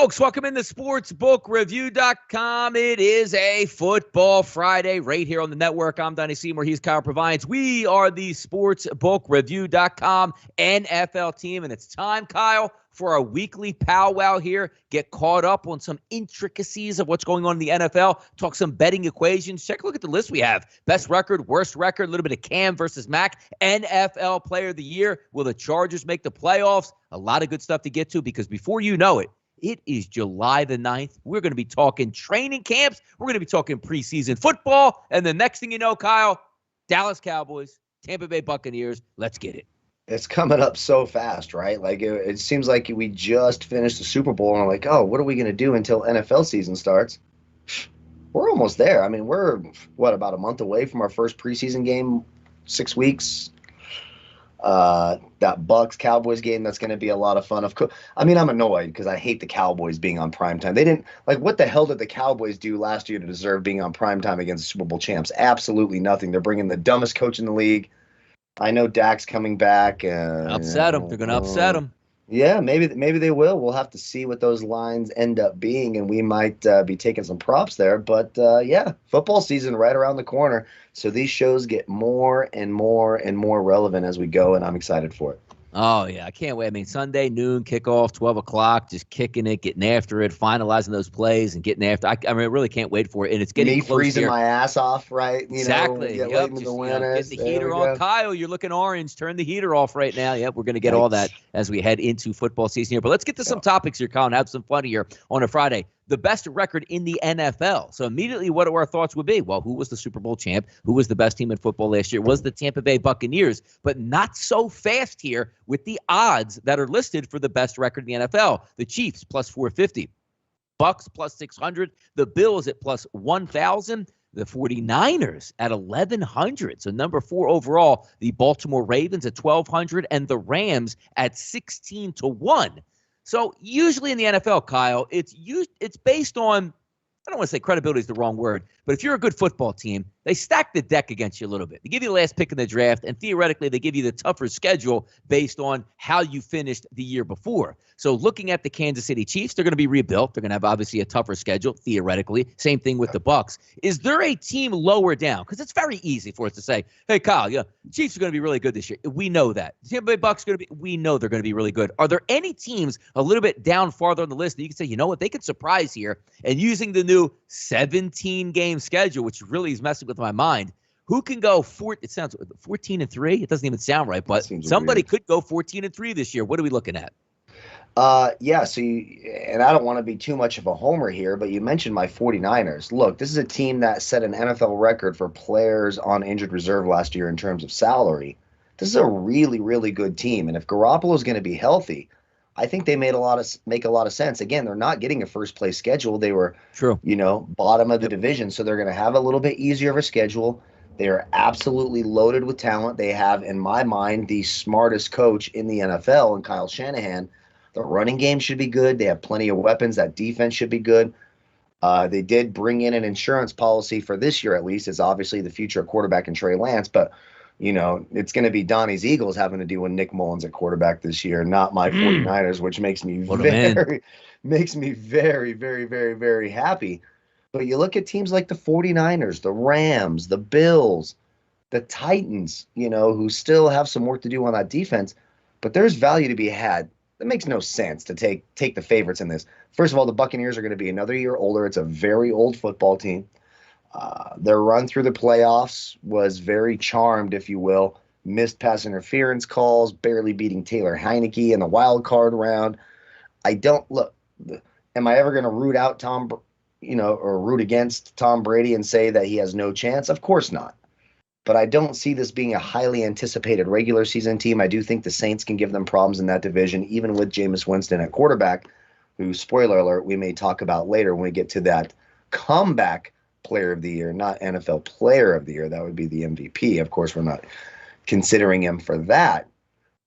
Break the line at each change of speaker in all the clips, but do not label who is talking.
folks, welcome into sportsbookreview.com. It is a football Friday right here on the network. I'm Donnie Seymour. He's Kyle Purviance. We are the sportsbookreview.com NFL team, and it's time, Kyle, for our weekly powwow here. Get caught up on some intricacies of what's going on in the NFL. Talk some betting equations. Take a look at the list we have. Best record, worst record, a little bit of Cam versus Mac. NFL Player of the Year. Will the Chargers make the playoffs? A lot of good stuff to get to because before you know it, it is July the 9th. We're going to be talking training camps. We're going to be talking preseason football. And the next thing you know, Kyle, Dallas Cowboys, Tampa Bay Buccaneers. Let's get it.
It's coming up so fast, right? Like it seems like we just finished the Super Bowl and we're like, oh, what are we going to do until NFL season starts? We're almost there. I mean, we're, about a month away from our first preseason game, 6 weeks. That Bucs Cowboys game, that's going to be a lot of fun. I'm annoyed because I hate the Cowboys being on primetime. They didn't, what the hell did the Cowboys do last year to deserve being on primetime against the Super Bowl champs? Absolutely nothing. They're bringing the dumbest coach in the league. I know Dak's coming back.
Upset them. They're going to upset them.
Yeah, maybe they will. We'll have to see what those lines end up being, and we might be taking some props there. But, yeah, football season right around the corner. So these shows get more and more and more relevant as we go, and I'm excited for it.
Oh, yeah, I can't wait. I mean, Sunday, noon, kickoff, 12 o'clock, just kicking it, getting after it, finalizing those plays and getting after. I really can't wait for it. And it's getting close
freezing
here.
My ass off, right?
Exactly.
Yep.
Get the heater on. Kyle, you're looking orange. Turn the heater off right now. Yep, we're going to get all that as we head into football season here. But let's get to some topics here, Kyle, and have some fun here on a Friday. The best record in the NFL. So immediately what our thoughts would be, well, who was the Super Bowl champ? Who was the best team in football last year? Was the Tampa Bay Buccaneers, but not so fast here with the odds that are listed for the best record in the NFL. The Chiefs plus 450, Bucs plus 600, the Bills at plus 1,000, the 49ers at 1,100. So number 4 overall, the Baltimore Ravens at 1,200, and the Rams at 16-1. So usually in the NFL, Kyle, it's based on, I don't want to say credibility is the wrong word, but if you're a good football team, they stack the deck against you a little bit. They give you the last pick in the draft, and theoretically they give you the tougher schedule based on how you finished the year before. So looking at the Kansas City Chiefs, they're going to be rebuilt. They're going to have obviously a tougher schedule, theoretically. Same thing with the Bucs. Is there a team lower down? Because it's very easy for us to say, hey, Kyle, Chiefs are going to be really good this year. We know that. Tampa Bay Bucs we know they're going to be really good. Are there any teams a little bit down farther on the list that you can say, you know what, they could surprise here? And using the new 17-game schedule, which really is messing with my mind, who can go it sounds 14-3? It doesn't even sound right, but somebody could go 14-3 this year. What are we looking at?
Yeah, so and I don't want to be too much of a homer here, but you mentioned my 49ers. Look, this is a team that set an NFL record for players on injured reserve last year in terms of salary. This is a really, really good team, and if Garoppolo is going to be healthy, I think they make a lot of sense. Again, they're not getting a first-place schedule. They were, bottom of the division, so they're going to have a little bit easier of a schedule. They are absolutely loaded with talent. They have, in my mind, the smartest coach in the NFL, and Kyle Shanahan. The running game should be good. They have plenty of weapons. That defense should be good. They did bring in an insurance policy for this year, at least. It's obviously the future quarterback in Trey Lance, but it's going to be Donnie's Eagles having to deal with Nick Mullins at quarterback this year, not my 49ers, which makes me very, very, very, very happy. But you look at teams like the 49ers, the Rams, the Bills, the Titans, who still have some work to do on that defense, but there's value to be had. It makes no sense to take the favorites in this. First of all, the Buccaneers are going to be another year older. It's a very old football team. Their run through the playoffs was very charmed, if you will. Missed pass interference calls, barely beating Taylor Heineke in the wild card round. Am I ever going to root out or root against Tom Brady and say that he has no chance? Of course not. But I don't see this being a highly anticipated regular season team. I do think the Saints can give them problems in that division, even with Jameis Winston at quarterback, who, spoiler alert, we may talk about later when we get to that comeback player of the year, not NFL player of the year. That would be the MVP. Of course, we're not considering him for that.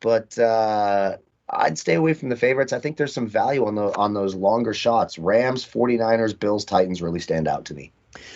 But I'd stay away from the favorites. I think there's some value on those longer shots. Rams, 49ers, Bills, Titans really stand out to me.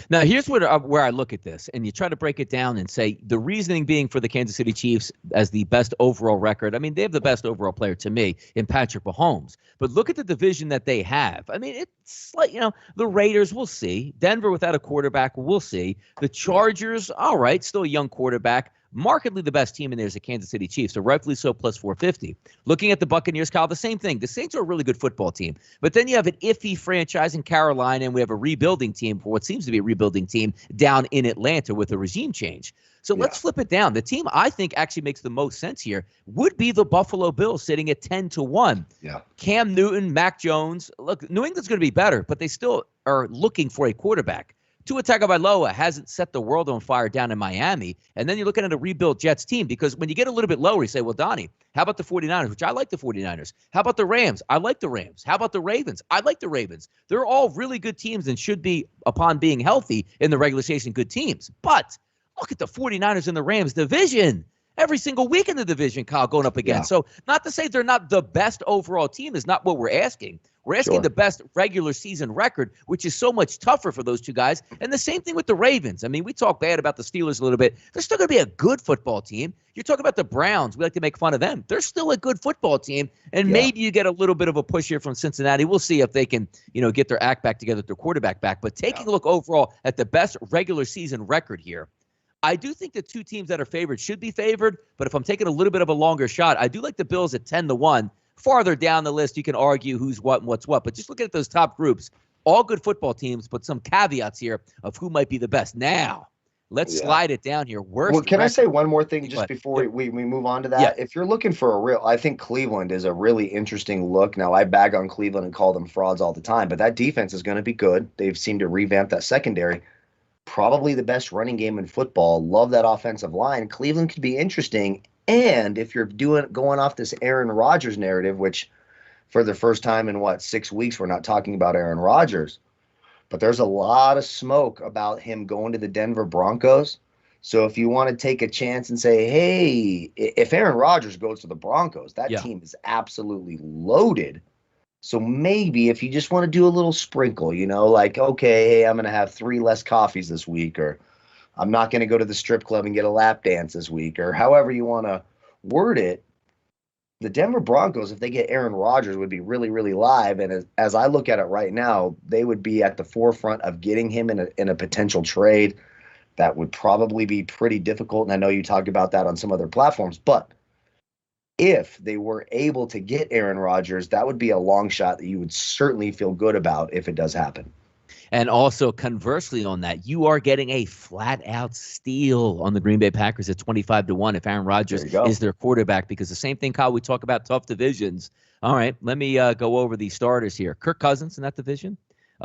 Now, here's where I look at this, and you try to break it down and say the reasoning being for the Kansas City Chiefs as the best overall record. I mean, they have the best overall player to me in Patrick Mahomes. But look at the division that they have. I mean, it's like, the Raiders, we'll see. Denver without a quarterback, we'll see. The Chargers, all right, still a young quarterback. Markedly the best team in there is the Kansas City Chiefs, so rightfully so, plus 450. Looking at the Buccaneers, Kyle, the same thing. The Saints are a really good football team. But then you have an iffy franchise in Carolina, and we have a rebuilding team, for what seems to be a rebuilding team, down in Atlanta with a regime change. So let's flip it down. The team I think actually makes the most sense here would be the Buffalo Bills, sitting at 10-1.
Yeah.
Cam Newton, Mac Jones. Look, New England's going to be better, but they still are looking for a quarterback. Tua Tagovailoa hasn't set the world on fire down in Miami. And then you're looking at a rebuilt Jets team, because when you get a little bit lower, you say, well, Donnie, how about the 49ers, which I like the 49ers? How about the Rams? I like the Rams. How about the Ravens? I like the Ravens. They're all really good teams and should be, upon being healthy in the regular season, good teams. But look at the 49ers and the Rams division. Every single week in the division, Kyle, going up against. So not to say they're not the best overall team is not what we're asking. We're asking the best regular season record, which is so much tougher for those two guys. And the same thing with the Ravens. I mean, we talk bad about the Steelers a little bit. They're still going to be a good football team. You're talking about the Browns. We like to make fun of them. They're still a good football team. And maybe you get a little bit of a push here from Cincinnati. We'll see if they can, get their act back together, their quarterback back. But taking a look overall at the best regular season record here, I do think the two teams that are favored should be favored, but if I'm taking a little bit of a longer shot, I do like the Bills at 10-1. Farther down the list, you can argue who's what and what's what, but just look at those top groups. All good football teams, but some caveats here of who might be the best. Now, let's slide it down here.
Well, can I say one more thing just before we move on to that? Yeah. If you're looking for I think Cleveland is a really interesting look. Now, I bag on Cleveland and call them frauds all the time, but that defense is going to be good. They've seemed to revamp that secondary. Probably the best running game in football. Love that offensive line. Cleveland could be interesting. And if you're going off this Aaron Rodgers narrative, which for the first time in 6 weeks, we're not talking about Aaron Rodgers, but there's a lot of smoke about him going to the Denver Broncos. So if you want to take a chance and say, hey, if Aaron Rodgers goes to the Broncos, that team is absolutely loaded. So maybe if you just want to do a little sprinkle, like, okay, hey, I'm going to have 3 less coffees this week, or I'm not going to go to the strip club and get a lap dance this week, or however you want to word it, the Denver Broncos, if they get Aaron Rodgers, would be really, really live. And as I look at it right now, they would be at the forefront of getting him in a potential trade. That would probably be pretty difficult. And I know you talked about that on some other platforms, but if they were able to get Aaron Rodgers, that would be a long shot that you would certainly feel good about if it does happen.
And also, conversely on that, you are getting a flat-out steal on the Green Bay Packers at 25-1 if Aaron Rodgers is their quarterback, because the same thing, Kyle, we talk about tough divisions. All right, let me go over the starters here. Kirk Cousins in that division.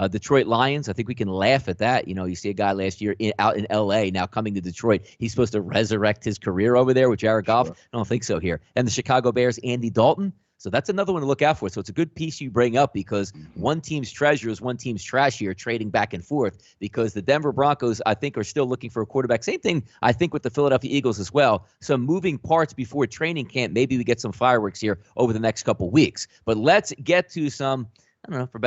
Detroit Lions, I think we can laugh at that. You see a guy last year out in L.A. now coming to Detroit. He's supposed to resurrect his career over there with Jared Goff. I don't think so here. And the Chicago Bears, Andy Dalton. So that's another one to look out for. So it's a good piece you bring up, because one team's treasure is one team's trash here, trading back and forth, because the Denver Broncos, I think, are still looking for a quarterback. Same thing, I think, with the Philadelphia Eagles as well. Some moving parts before training camp. Maybe we get some fireworks here over the next couple weeks. But let's get to some, I don't know, for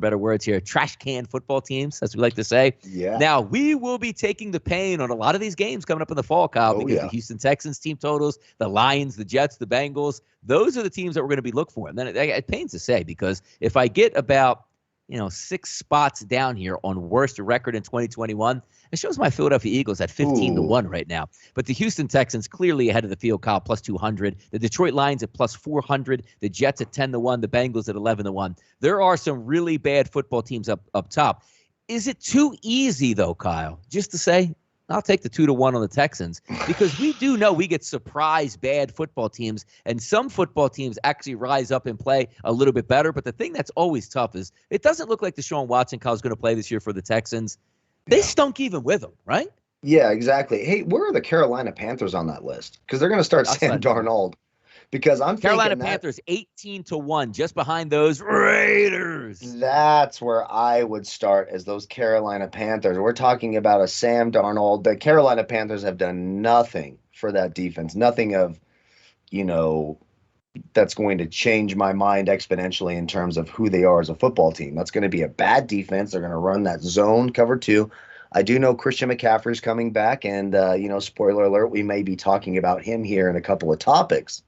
better words here, trash can football teams, as we like to say.
Yeah.
Now, we will be taking the pain on a lot of these games coming up in the fall, Kyle, because the Houston Texans team totals, the Lions, the Jets, the Bengals, those are the teams that we're going to be looking for. And then it pains to say, because if I get about 6 spots down here on worst record in 2021, it shows my Philadelphia Eagles at 15-1 right now. But the Houston Texans clearly ahead of the field, Kyle, plus 200. The Detroit Lions at plus 400. The Jets at 10-1. The Bengals at 11-1. There are some really bad football teams up top. Is it too easy, though, Kyle, just to say, I'll take the 2-1 on the Texans? Because we do know we get surprise bad football teams, and some football teams actually rise up and play a little bit better. But the thing that's always tough is it doesn't look like Deshaun Watson, Kyle's going to play this year for the Texans. They stunk even with him, right?
Yeah, exactly. Hey, where are the Carolina Panthers on that list? Because they're going to start Sam Darnold. Because I'm
Carolina Panthers 18-1, just behind those Raiders.
That's where I would start, as those Carolina Panthers. We're talking about a Sam Darnold. The Carolina Panthers have done nothing for that defense. Nothing of, that's going to change my mind exponentially in terms of who they are as a football team. That's going to be a bad defense. They're going to run that zone cover 2. I do know Christian McCaffrey's coming back, and spoiler alert, we may be talking about him here in a couple of topics.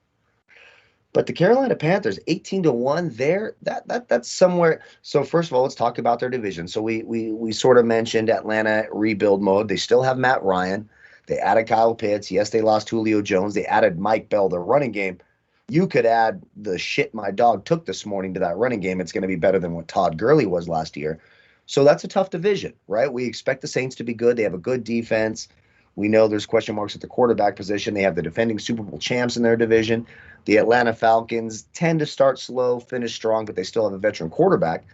But the Carolina Panthers, 18-1 there, that's somewhere. So first of all, let's talk about their division. So we sort of mentioned Atlanta rebuild mode. They still have Matt Ryan. They added Kyle Pitts. Yes, they lost Julio Jones. They added Mike Bell, their running game. You could add the shit my dog took this morning to that running game. It's going to be better than what Todd Gurley was last year. So that's a tough division, right? We expect the Saints to be good. They have a good defense. We know there's question marks at the quarterback position. They have the defending Super Bowl champs in their division. The Atlanta Falcons tend to start slow, finish strong, but they still have a veteran quarterback.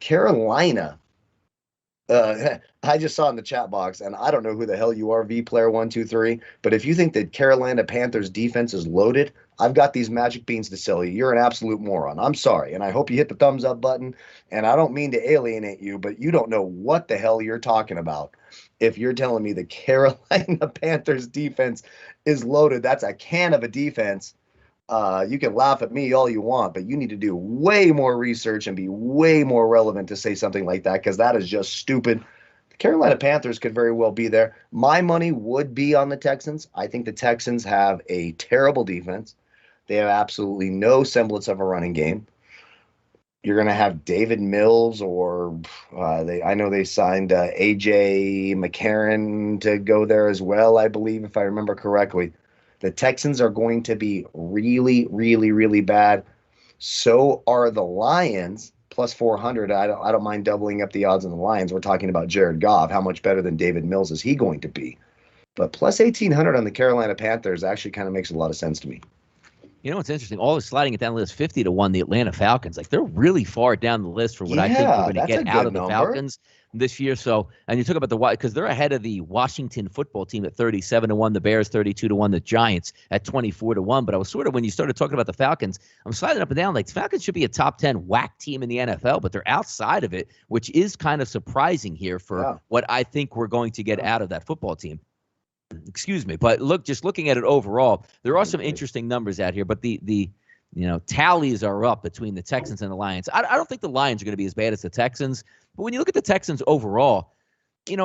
Carolina, I just saw in the chat box, and I don't know who the hell you are, vplayer123, but if you think that Carolina Panthers defense is loaded, I've got these magic beans to sell you. You're an absolute moron. I'm sorry, and I hope you hit the thumbs up button, and I don't mean to alienate you, but you don't know what the hell you're talking about. If you're telling me the Carolina Panthers defense is loaded, that's a can of a defense. You can laugh at me all you want, but you need to do way more research and be way more relevant to say something like that, because that is just stupid. The Carolina Panthers could very well be there. My money would be on the Texans. I think the Texans have a terrible defense. They have absolutely no semblance of a running game. You're going to have David Mills, or I know they signed A.J. McCarron to go there as well, I believe, if I remember correctly. The Texans are going to be really, really, really bad. So are the Lions, plus 400. I don't mind doubling up the odds on the Lions. We're talking about Jared Goff. How much better than David Mills is he going to be? But plus 1,800 on the Carolina Panthers actually kind of makes a lot of sense to me.
You know what's interesting? All is sliding it down the list, 50-1, the Atlanta Falcons. Like, they're really far down the list for what I think we're going to get out of the Falcons this year. So, and you talk about because they're ahead of the Washington football team at 37-1, the Bears 32-1, the Giants at 24-1. But I was sort of, when you started talking about the Falcons, I'm sliding up and down. Like, the Falcons should be a top 10 whack team in the NFL, but they're outside of it, which is kind of surprising here for what I think we're going to get out of that football team. Excuse me, but just looking at it overall, there are some interesting numbers out here, but the tallies are up between the Texans and the Lions. I don't think the Lions are going to be as bad as the Texans, but when you look at the Texans overall,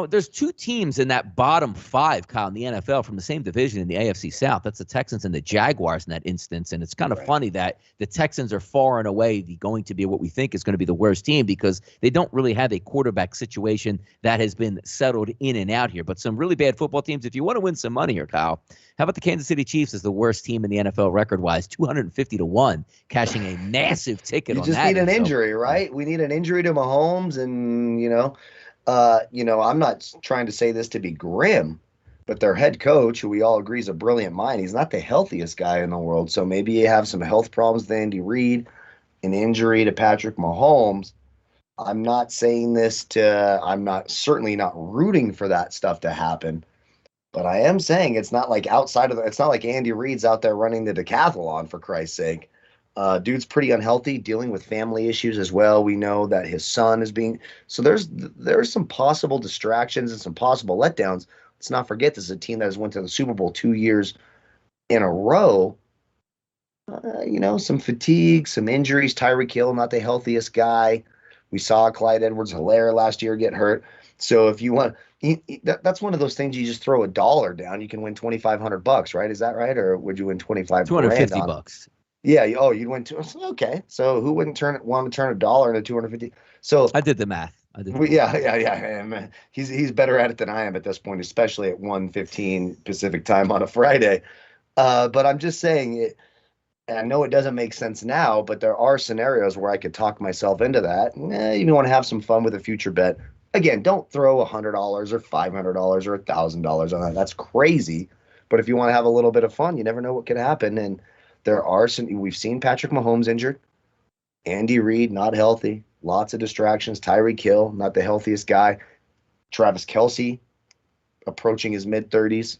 there's 2 teams in that bottom 5, Kyle, in the NFL from the same division in the AFC South. That's the Texans and the Jaguars in that instance. And it's kind of funny that the Texans are far and away going to be what we think is going to be the worst team, because they don't really have a quarterback situation that has been settled in and out here. But some really bad football teams, if you want to win some money here, Kyle, how about the Kansas City Chiefs as the worst team in the NFL record-wise, 250-1, cashing a massive ticket on that.
You just need an injury, right? We need an injury to Mahomes, and, I'm not trying to say this to be grim, but their head coach, who we all agree is a brilliant mind, he's not the healthiest guy in the world. So maybe you have some health problems with Andy Reid, an injury to Patrick Mahomes. I'm not saying this certainly not rooting for that stuff to happen, but I am saying it's not like it's not like Andy Reid's out there running the decathlon, for Christ's sake. Dude's pretty unhealthy, dealing with family issues as well. We know that his son is so there's some possible distractions and some possible letdowns. Let's not forget, this is a team that has went to the Super Bowl 2 years in a row. Some fatigue, some injuries. Tyreek Hill, not the healthiest guy. We saw Clyde Edwards-Helaire last year get hurt. So if you want, that's one of those things you just throw $1 down, you can win $2,500, right? Is that right? Or would you win
$250?
Yeah. Oh, you'd win okay. So who wouldn't want to turn $1 into 250? So
I did the math.
Yeah. He's better at it than I am at this point, especially at 1:15 Pacific time on a Friday. But I'm just saying it. And I know it doesn't make sense now, but there are scenarios where I could talk myself into that. You want to have some fun with a future bet. Again, don't throw $100 or $500 or $1,000 on that. That's crazy. But if you want to have a little bit of fun, you never know what could happen. And we've seen Patrick Mahomes injured, Andy Reid not healthy, lots of distractions. Tyreek Hill, not the healthiest guy. Travis Kelce approaching his mid-30s.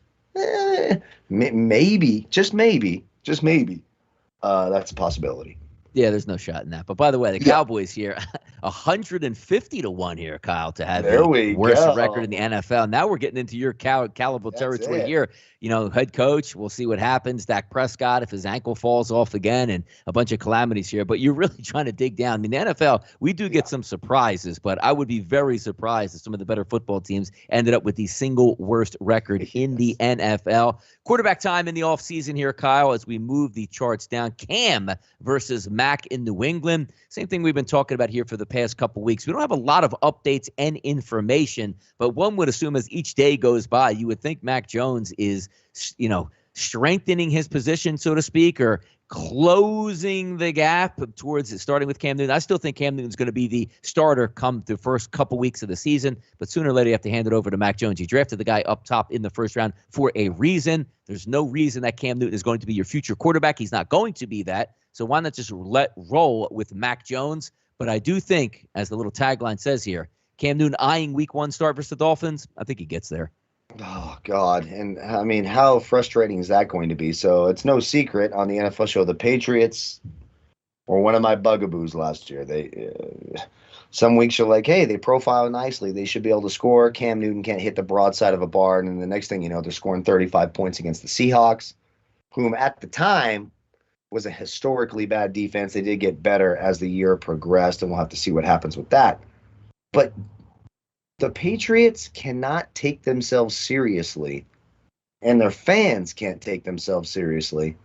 Maybe, just maybe, that's a possibility.
Yeah, there's no shot in that. But by the way, the Cowboys here, 150-1 here, Kyle, to have the worst record in the NFL. Now we're getting into your caliber territory here. You know, head coach, we'll see what happens. Dak Prescott, if his ankle falls off again, and a bunch of calamities here. But you're really trying to dig down. I mean, the NFL, we do get some surprises, but I would be very surprised if some of the better football teams ended up with the single worst record in the NFL. Quarterback time in the offseason here, Kyle, as we move the charts down. Cam versus Mac in New England. Same thing we've been talking about here for the past couple weeks. We don't have a lot of updates and information, but one would assume as each day goes by, you would think Mac Jones is, you know, strengthening his position, so to speak, or closing the gap towards starting with Cam Newton. I still think Cam Newton's going to be the starter come the first couple weeks of the season, but sooner or later you have to hand it over to Mac Jones. You drafted the guy up top in the first round for a reason. There's no reason that Cam Newton is going to be your future quarterback. He's not going to be that. So why not just let roll with Mac Jones? But I do think, as the little tagline says here, Cam Newton eyeing week 1 start versus the Dolphins, I think he gets there.
Oh, God. And, I mean, how frustrating is that going to be? So it's no secret on the NFL show, the Patriots were one of my bugaboos last year. They some weeks you're like, hey, they profile nicely. They should be able to score. Cam Newton can't hit the broadside of a barn. And the next thing you know, they're scoring 35 points against the Seahawks, whom at the time was a historically bad defense. They did get better as the year progressed, and we'll have to see what happens with that. But the Patriots cannot take themselves seriously, and their fans can't take themselves seriously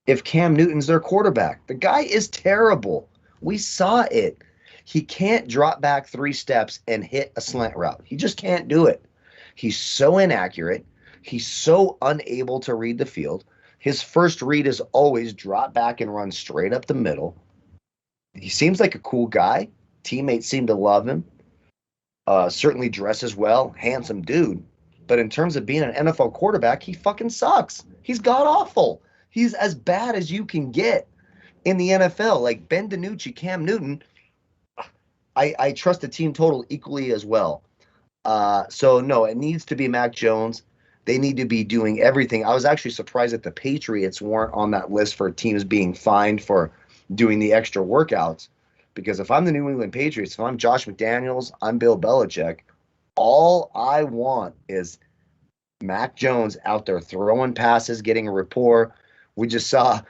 if Cam Newton's their quarterback. The guy is terrible. We saw it. He can't drop back 3 steps and hit a slant route. He just can't do it. He's so inaccurate. He's so unable to read the field. His first read is always drop back and run straight up the middle. He seems like a cool guy. Teammates seem to love him. Certainly dresses well. Handsome dude. But in terms of being an NFL quarterback, he fucking sucks. He's god-awful. He's as bad as you can get in the NFL. Like Ben DiNucci, Cam Newton, I trust the team total equally as well. So, no, it needs to be Mac Jones. They need to be doing everything. I was actually surprised that the Patriots weren't on that list for teams being fined for doing the extra workouts. Because if I'm the New England Patriots, if I'm Josh McDaniels, I'm Bill Belichick, all I want is Mac Jones out there throwing passes, getting a rapport. We just saw,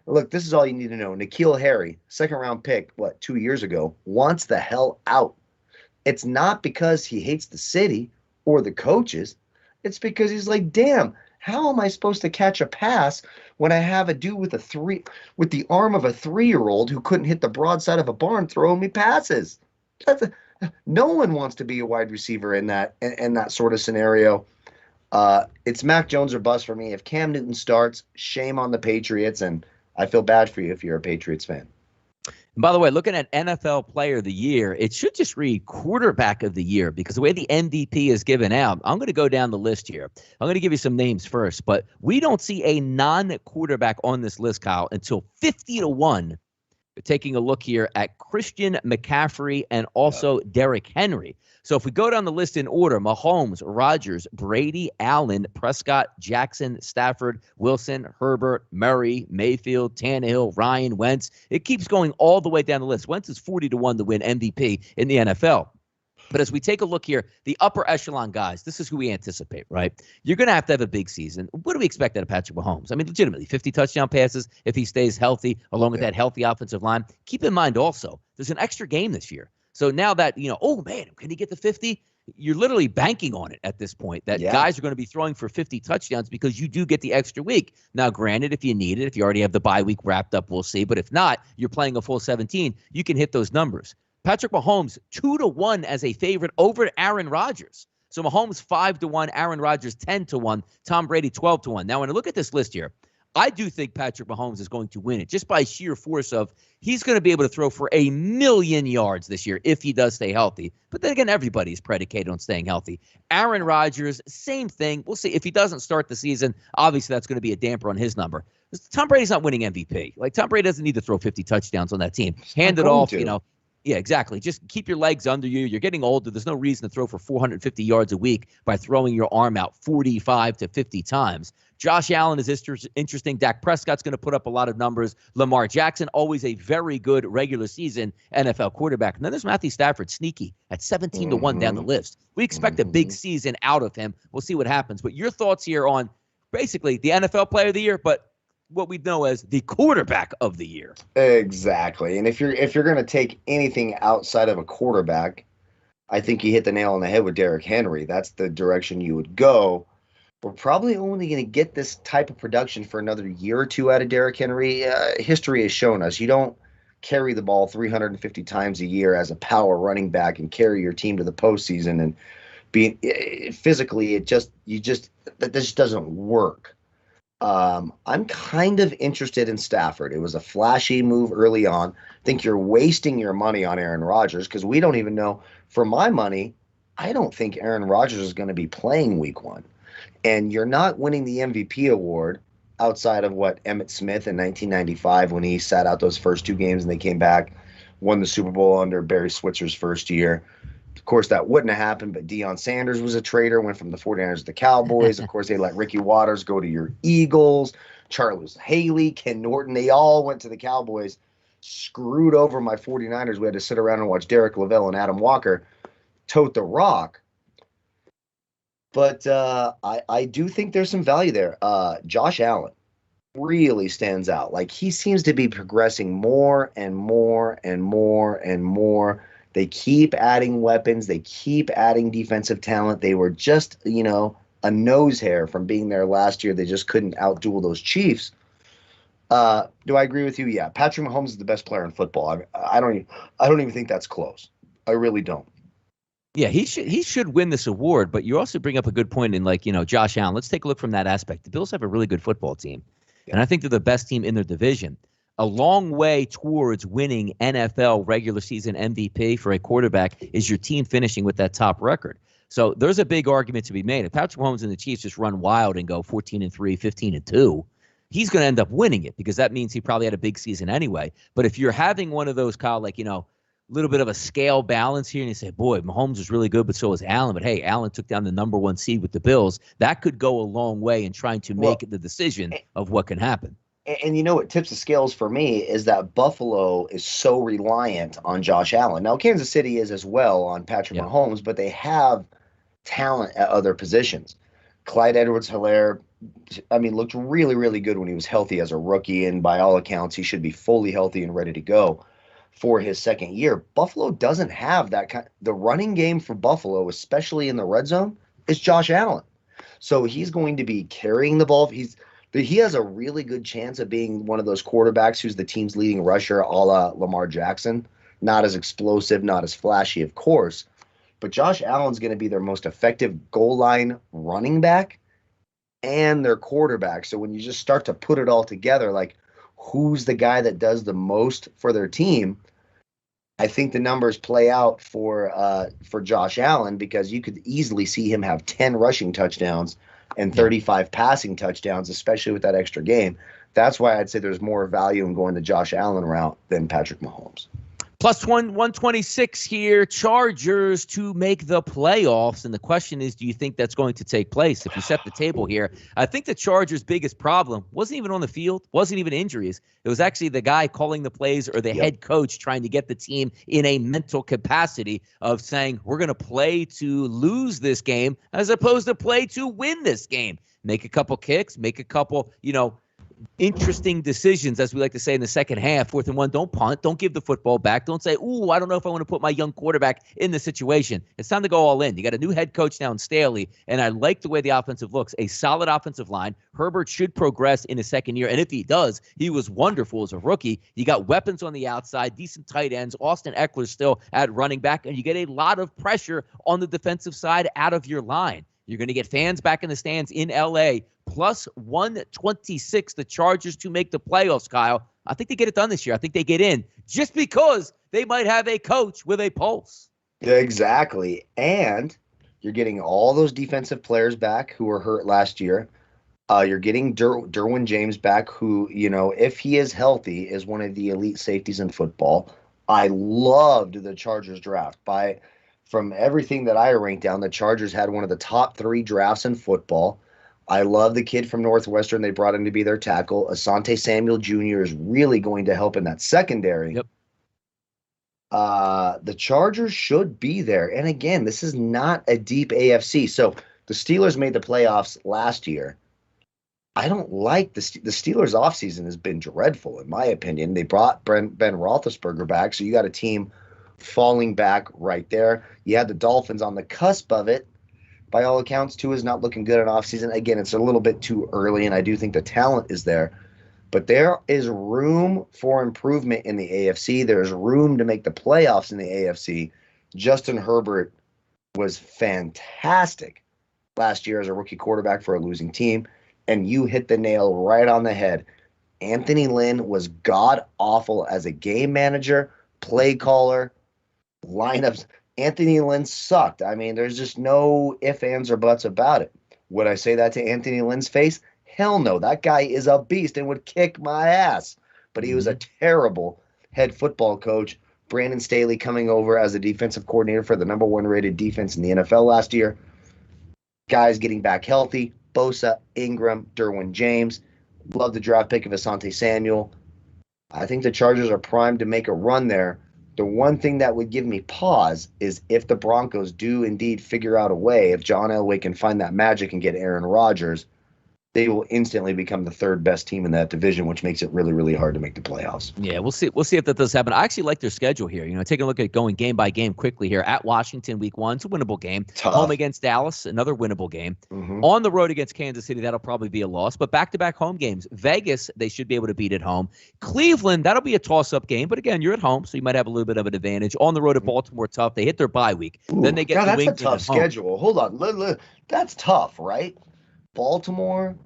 look, this is all you need to know. N'Keal Harry, 2nd-round pick, 2 years ago, wants the hell out. It's not because he hates the city or the coaches. It's because he's like, damn, how am I supposed to catch a pass when I have a dude with the arm of a 3-year-old who couldn't hit the broadside of a barn throwing me passes? No one wants to be a wide receiver in that sort of scenario. It's Mac Jones or bust for me. If Cam Newton starts, shame on the Patriots, and I feel bad for you if you're a Patriots fan.
And by the way, looking at NFL Player of the Year, it should just read Quarterback of the Year, because the way the MVP is given out, I'm going to go down the list here. I'm going to give you some names first, but we don't see a non-quarterback on this list, Kyle, until 50-1. We're taking a look here at Christian McCaffrey and also Derrick Henry. So if we go down the list in order, Mahomes, Rodgers, Brady, Allen, Prescott, Jackson, Stafford, Wilson, Herbert, Murray, Mayfield, Tannehill, Ryan, Wentz. It keeps going all the way down the list. Wentz is 40-1 to win MVP in the NFL. But as we take a look here, the upper echelon guys, this is who we anticipate, right? You're going to have a big season. What do we expect out of Patrick Mahomes? I mean, legitimately, 50 touchdown passes if he stays healthy, along with that healthy offensive line. Keep in mind also, there's an extra game this year. So now that, oh, man, can he get to 50? You're literally banking on it at this point that guys are going to be throwing for 50 touchdowns because you do get the extra week. Now, granted, if you need it, if you already have the bye week wrapped up, we'll see. But if not, you're playing a full 17, you can hit those numbers. Patrick Mahomes, 2-1 as a favorite over Aaron Rodgers. So Mahomes, 5-1, Aaron Rodgers, 10-1, Tom Brady, 12-1. Now, when I look at this list here, I do think Patrick Mahomes is going to win it just by sheer force of he's going to be able to throw for 1,000,000 yards this year if he does stay healthy. But then again, everybody's predicated on staying healthy. Aaron Rodgers, same thing. We'll see. If he doesn't start the season, obviously that's going to be a damper on his number. Tom Brady's not winning MVP. Like, Tom Brady doesn't need to throw 50 touchdowns on that team. Hand it off, Yeah, exactly. Just keep your legs under you. You're getting older. There's no reason to throw for 450 yards a week by throwing your arm out 45 to 50 times. Josh Allen is interesting. Dak Prescott's going to put up a lot of numbers. Lamar Jackson, always a very good regular season NFL quarterback. And then there's Matthew Stafford, sneaky at 17 to 1 down the list. We expect a big season out of him. We'll see what happens. But your thoughts here on basically the NFL player of the year, but what we know as the quarterback of the year.
Exactly. And if you're going to take anything outside of a quarterback, I think you hit the nail on the head with Derrick Henry. That's the direction you would go. We're probably only going to get this type of production for another year or two out of Derrick Henry. History has shown us you don't carry the ball 350 times a year as a power running back and carry your team to the postseason and be physically that just doesn't work. I'm kind of interested in Stafford. It was a flashy move early on. I think you're wasting your money on Aaron Rodgers because we don't even know. For my money, I don't think Aaron Rodgers is going to be playing week 1. And you're not winning the MVP award outside of Emmitt Smith in 1995 when he sat out those first 2 games and they came back, won the Super Bowl under Barry Switzer's first year. Of course, that wouldn't have happened, but Deion Sanders was a traitor, went from the 49ers to the Cowboys. Of course, they let Ricky Watters go to your Eagles. Charles Haley, Ken Norton, they all went to the Cowboys, screwed over my 49ers. We had to sit around and watch Derek Lavelle and Adam Walker tote the rock. But I do think there's some value there. Josh Allen really stands out. Like, he seems to be progressing more and more and more and more. They keep adding weapons. They keep adding defensive talent. They were just, a nose hair from being there last year. They just couldn't outduel those Chiefs. Do I agree with you? Yeah. Patrick Mahomes is the best player in football. I don't even think that's close. I really don't.
Yeah, he should win this award, but you also bring up a good point in Josh Allen. Let's take a look from that aspect. The Bills have a really good football team, and I think they're the best team in their division. A long way towards winning NFL regular season MVP for a quarterback is your team finishing with that top record. So there's a big argument to be made. If Patrick Mahomes and the Chiefs just run wild and go 14-3, 15-2, he's going to end up winning it because that means he probably had a big season anyway. But if you're having one of those, Kyle, little bit of a scale balance here, and you say, boy, Mahomes was really good, but so was Allen. But hey, Allen took down the number 1 seed with the Bills. That could go a long way in trying to make the decision of what can happen.
And what tips the scales for me is that Buffalo is so reliant on Josh Allen. Now, Kansas City is as well on Patrick Mahomes, but they have talent at other positions. Clyde Edwards-Helaire, looked really, really good when he was healthy as a rookie, and by all accounts, he should be fully healthy and ready to go for his second year. Buffalo doesn't have that the running game for Buffalo, especially in the red zone, is Josh Allen. So he's going to be carrying the ball. He has a really good chance of being one of those quarterbacks who's the team's leading rusher, a la Lamar Jackson. Not as explosive, not as flashy, of course. But Josh Allen's going to be their most effective goal line running back and their quarterback. So when you just start to put it all together, who's the guy that does the most for their team, I think the numbers play out for Josh Allen, because you could easily see him have 10 rushing touchdowns and 35 passing touchdowns, especially with that extra game. That's why I'd say there's more value in going the Josh Allen route than Patrick Mahomes.
Plus 126 here, Chargers to make the playoffs. And the question is, do you think that's going to take place? If you set the table here, I think the Chargers' biggest problem wasn't even on the field, wasn't even injuries. It was actually the guy calling the plays or the head coach trying to get the team in a mental capacity of saying, we're going to play to lose this game as opposed to play to win this game. Make a couple kicks, make a couple, interesting decisions, as we like to say in the second half. 4th and 1, don't punt, don't give the football back, don't say, I don't know if I want to put my young quarterback in this situation. It's time to go all in. You got a new head coach now in Staley, and I like the way the offensive looks. A solid offensive line. Herbert should progress in his second year, and if he does, he was wonderful as a rookie. You got weapons on the outside, decent tight ends. Austin Eckler still at running back, and you get a lot of pressure on the defensive side out of your line. You're going to get fans back in the stands in L.A. Plus 126, the Chargers to make the playoffs, Kyle. I think they get it done this year. I think they get in just because they might have a coach with a pulse.
Exactly. And you're getting all those defensive players back who were hurt last year. You're getting Derwin James back, who, if he is healthy, is one of the elite safeties in football. I loved the Chargers draft. From everything that I ranked down, the Chargers had one of the top 3 drafts in football. I love the kid from Northwestern they brought in to be their tackle. Asante Samuel Jr. is really going to help in that secondary.
Yep.
The Chargers should be there. And again, this is not a deep AFC. So the Steelers made the playoffs last year. I don't like the Steelers' offseason has been dreadful, in my opinion. They brought Ben Roethlisberger back, so you got a team falling back right there. You had the Dolphins on the cusp of it. By all accounts, Tua is not looking good in offseason. Again, it's a little bit too early, and I do think the talent is there. But there is room for improvement in the AFC. There's room to make the playoffs in the AFC. Justin Herbert was fantastic last year as a rookie quarterback for a losing team. And you hit the nail right on the head. Anthony Lynn was god-awful as a game manager, play caller, lineups. Anthony Lynn sucked. I mean, there's just no ifs, ands, or buts about it. Would I say that to Anthony Lynn's face? Hell no. That guy is a beast and would kick my ass. But he was a terrible head football coach. Brandon Staley coming over as a defensive coordinator for the number 1 rated defense in the NFL last year. Guys getting back healthy. Bosa, Ingram, Derwin James. Love the draft pick of Asante Samuel. I think the Chargers are primed to make a run there. The one thing that would give me pause is if the Broncos do indeed figure out a way, if John Elway can find that magic and get Aaron Rodgers, they will instantly become the 3rd best team in that division, which makes it really, really hard to make the playoffs.
Yeah, we'll see. We'll see if that does happen. I actually like their schedule here. Taking a look at going game by game quickly here. At Washington, week 1, it's a winnable game.
Tough.
Home against Dallas, another winnable game. On the road against Kansas City, that'll probably be a loss. But back-to-back home games. Vegas, they should be able to beat at home. Cleveland, that'll be a toss-up game. But again, you're at home, so you might have a little bit of an advantage. On the road at Baltimore, tough. They hit their bye week. Then they get New England
that's a tough schedule. Hold on. That's tough, right? Baltimore,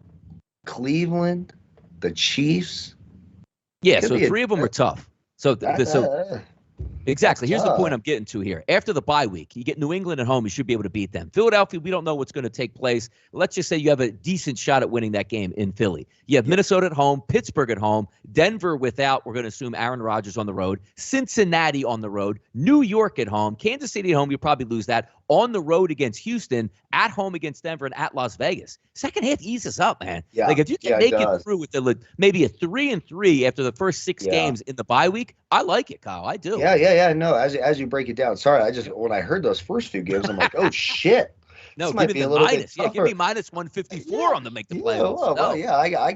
Cleveland, the Chiefs.
Yeah, so 3 of them are tough. So exactly. Here's the point I'm getting to here. After the bye week, you get New England at home. You should be able to beat them. Philadelphia, we don't know what's going to take place. Let's just say you have a decent shot at winning that game in Philly. You have Minnesota at home, Pittsburgh at home, Denver without, we're going to assume, Aaron Rodgers on the road, Cincinnati on the road, New York at home, Kansas City at home, you'll probably lose that. On the road against Houston, at home against Denver, and at Las Vegas. Second half eases up, man.
Yeah,
like if you can make it through with maybe a 3-3 after the first 6 games in the bye week, I like it, Kyle. I do.
Yeah. No, as you break it down. Sorry, when I heard those first few games, I'm like, oh shit.
No, give me the minus. Yeah, give me minus 154 on the make the playoffs.
I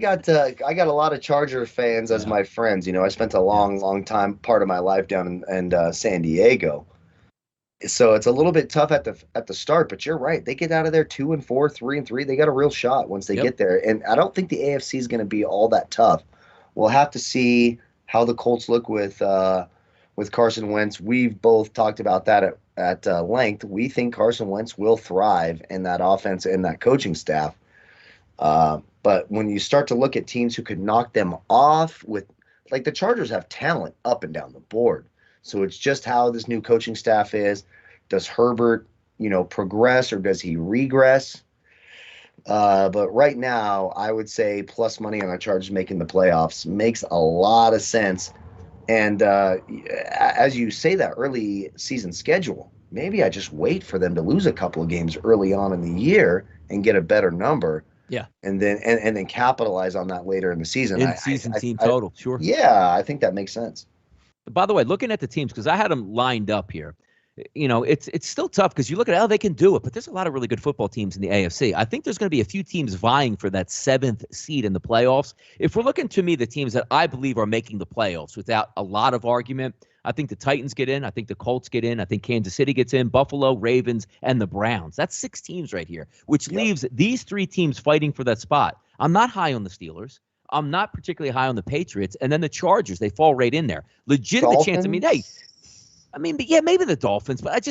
got a lot of Charger fans as my friends. I spent a long time part of my life down in San Diego. So it's a little bit tough at the start, but you're right. They get out of there 2-4, 3-3. They got a real shot once they get there. And I don't think the AFC is going to be all that tough. We'll have to see how the Colts look with Carson Wentz. We've both talked about that at length. We think Carson Wentz will thrive in that offense and that coaching staff. But when you start to look at teams who could knock them off like the Chargers have talent up and down the board. So it's just how this new coaching staff is. Does Herbert, progress or does he regress? But right now, I would say plus money on the Chargers making the playoffs makes a lot of sense. And as you say that early season schedule, maybe I just wait for them to lose a couple of games early on in the year and get a better number.
Yeah.
And then capitalize on that later in the season.
Team total, sure.
Yeah, I think that makes sense.
By the way, looking at the teams, because I had them lined up here, it's still tough because you look at how they can do it, but there's a lot of really good football teams in the AFC. I think there's going to be a few teams vying for that 7th seed in the playoffs. If we're looking to me, the teams that I believe are making the playoffs without a lot of argument, I think the Titans get in. I think the Colts get in. I think Kansas City gets in, Buffalo, Ravens, and the Browns. That's 6 teams right here, which leaves these 3 teams fighting for that spot. I'm not high on the Steelers. I'm not particularly high on the Patriots. And then the Chargers, they fall right in there. Legitimate chance. Maybe the Dolphins, but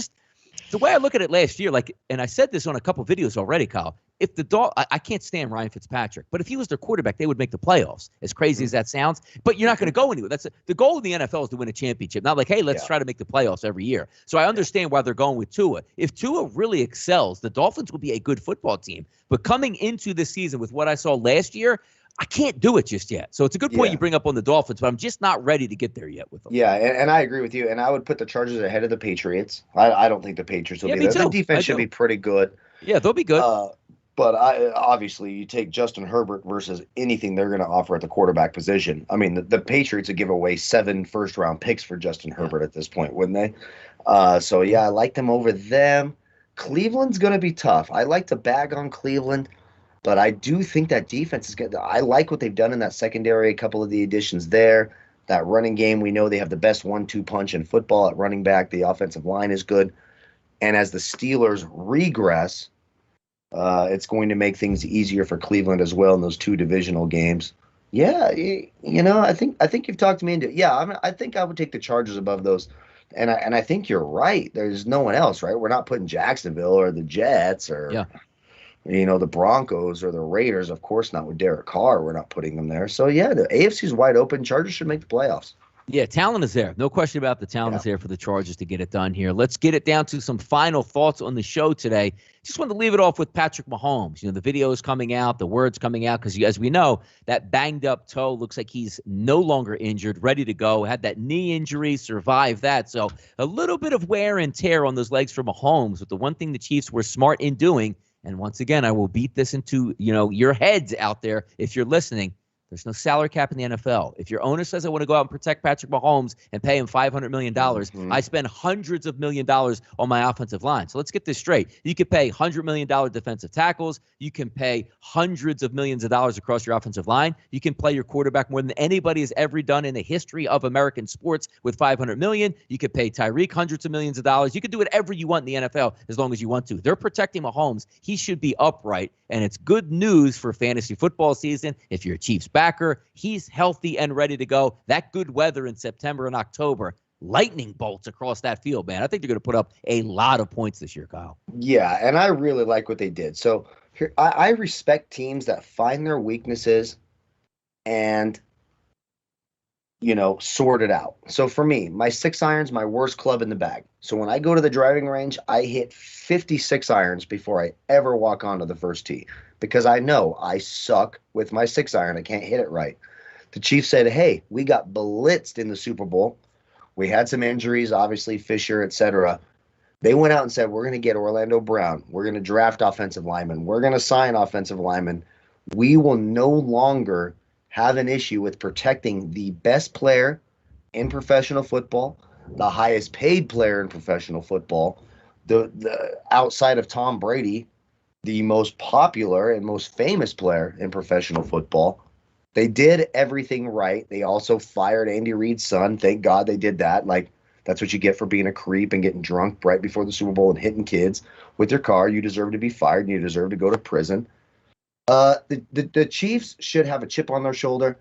the way I look at it last year, and I said this on a couple of videos already, Kyle, if I can't stand Ryan Fitzpatrick, but if he was their quarterback, they would make the playoffs, as crazy as that sounds, but you're not going to go anywhere. The goal in the NFL is to win a championship, not like, hey, let's try to make the playoffs every year. So I understand why they're going with Tua. If Tua really excels, the Dolphins will be a good football team, but coming into this season with what I saw last year, I can't do it just yet. So it's a good point you bring up on the Dolphins, but I'm just not ready to get there yet with them.
Yeah, and I agree with you. And I would put the Chargers ahead of the Patriots. I don't think the Patriots will be there. The defense should be pretty good.
Yeah, they'll be good.
But obviously, you take Justin Herbert versus anything they're going to offer at the quarterback position. I mean, the Patriots would give away 7 first-round picks for Justin Herbert at this point, wouldn't they? So, yeah, I like them over them. Cleveland's going to be tough. I like to bag on Cleveland, but I do think that defense is good. I like what they've done in that secondary, a couple of the additions there. That running game, we know they have the best 1-2 punch in football at running back. The offensive line is good. And as the Steelers regress, it's going to make things easier for Cleveland as well in those 2 divisional games. Yeah, I think you've talked me into it. Yeah, I think I would take the Chargers above those. And I think you're right. There's no one else, right? We're not putting Jacksonville or the Jets or the Broncos or the Raiders. Of course not with Derek Carr. We're not putting them there. So yeah, the AFC is wide open. Chargers should make the playoffs.
Yeah, talent is there. No question about the talent is there for the Chargers to get it done here. Let's get it down to some final thoughts on the show today. Just wanted to leave it off with Patrick Mahomes. The video is coming out, the words coming out, because as we know, that banged up toe looks like he's no longer injured, ready to go. Had that knee injury, survived that. So a little bit of wear and tear on those legs for Mahomes. But the one thing the Chiefs were smart in doing, and once again, I will beat this into your heads out there if you're listening. There's no salary cap in the NFL. If your owner says I want to go out and protect Patrick Mahomes and pay him $500 million, I spend hundreds of million dollars on my offensive line. So let's get this straight. You could pay $100 million defensive tackles. You can pay hundreds of millions of dollars across your offensive line. You can play your quarterback more than anybody has ever done in the history of American sports with $500 million. You could pay Tyreek hundreds of millions of dollars. You could do whatever you want in the NFL as long as you want to. They're protecting Mahomes. He should be upright, and it's good news for fantasy football season. If you're a Chiefs backer, he's healthy and ready to go. That good weather in September and October, lightning bolts across that field, man. I think they're going to put up a lot of points this year, Kyle.
Yeah, and I really like what they did. So here, I respect teams that find their weaknesses and, sort it out. So for me, my 6-iron's my worst club in the bag. So when I go to the driving range, I hit 56 irons before I ever walk onto the first tee, because I know I suck with my 6-iron. I can't hit it right. The Chiefs said, hey, we got blitzed in the Super Bowl. We had some injuries, obviously Fisher, etc. They went out and said, we're going to get Orlando Brown. We're going to draft offensive linemen. We're going to sign offensive linemen. We will no longer have an issue with protecting the best player in professional football, the highest paid player in professional football, the outside of Tom Brady, the most popular and most famous player in professional football. They did everything right. They also fired Andy Reid's son. Thank God they did that. Like, that's what you get for being a creep and getting drunk right before the Super Bowl and hitting kids with your car. You deserve to be fired and you deserve to go to prison. The Chiefs should have a chip on their shoulder.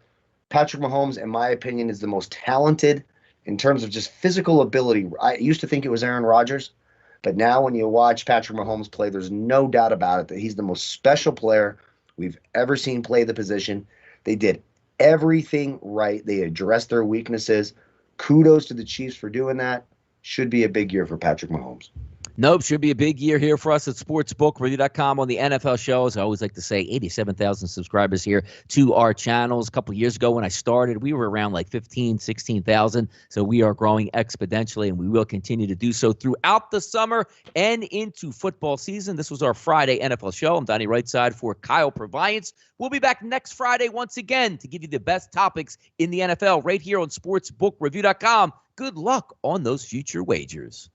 Patrick Mahomes, in my opinion, is the most talented in terms of just physical ability. I used to think it was Aaron Rodgers, but now when you watch Patrick Mahomes play, there's no doubt about it that he's the most special player we've ever seen play the position. They did everything right. They addressed their weaknesses. Kudos to the Chiefs for doing that. Should be a big year for Patrick Mahomes.
Nope, should be a big year here for us at sportsbookreview.com on the NFL shows. I always like to say 87,000 subscribers here to our channels. A couple of years ago when I started, we were around like 15, 16,000. So we are growing exponentially, and we will continue to do so throughout the summer and into football season. This was our Friday NFL show. I'm Donnie RightSide for Kyle Purviance. We'll be back next Friday once again to give you the best topics in the NFL right here on sportsbookreview.com. Good luck on those future wagers.